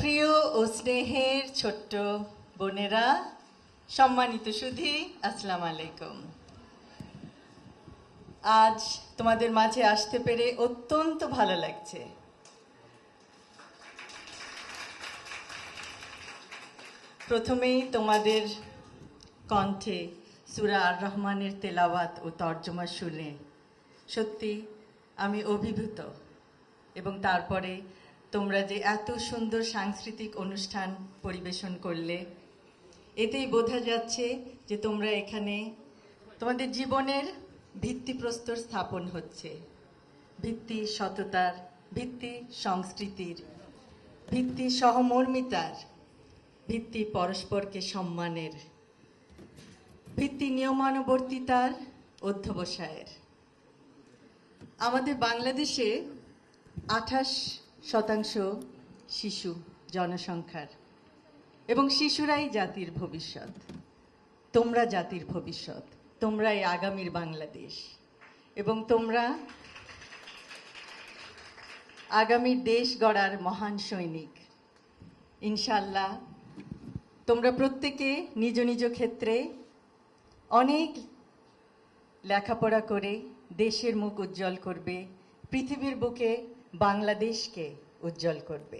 প্রিয় ও স্নেহের ছোট্ট বোনেরা, সম্মানিত সুধী, আসসালামু আলাইকুম। আজ তোমাদের মাঝে আসতে পেরে অত্যন্ত ভালো লাগছে। প্রথমেই তোমাদের কণ্ঠে সূরা আর রহমানের তেলাওয়াত ও তর্জমা শুনে সত্যি আমি অভিভূত, এবং তারপরে তোমরা যে এত সুন্দর সাংস্কৃতিক অনুষ্ঠান পরিবেশন করলে, এতেই বোঝা যাচ্ছে যে তোমরা এখানে তোমাদের জীবনের ভিত্তিপ্রস্তর স্থাপন হচ্ছে। ভিত্তি সততার, ভিত্তি সংস্কৃতির, ভিত্তি সহমর্মিতার, ভিত্তি পরস্পরকে সম্মানের, ভিত্তি নিয়মানুবর্তিতার, অধ্যবসায়ের। আমাদের বাংলাদেশে 28% শিশু জনসংখ্যার, এবং শিশুরাই জাতির ভবিষ্যৎ। তোমরা জাতির ভবিষ্যৎ, তোমরাই আগামীর বাংলাদেশ, এবং তোমরা আগামীর দেশ গড়ার মহান সৈনিক। ইনশাআল্লাহ তোমরা প্রত্যেকে নিজ নিজ ক্ষেত্রে অনেক লেখাপড়া করে দেশের মুখ উজ্জ্বল করবে, পৃথিবীর বুকে বাংলাদেশকে উজ্জ্বল করবে।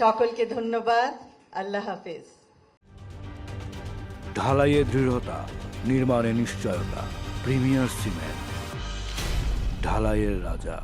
সকলকে ধন্যবাদ। আল্লাহ হাফেজ। ঢালাইয়ে দৃঢ়তা, নির্মাণে নিশ্চয়তা, প্রিমিয়ার সিমেন্ট, ঢালাইয়ের রাজা।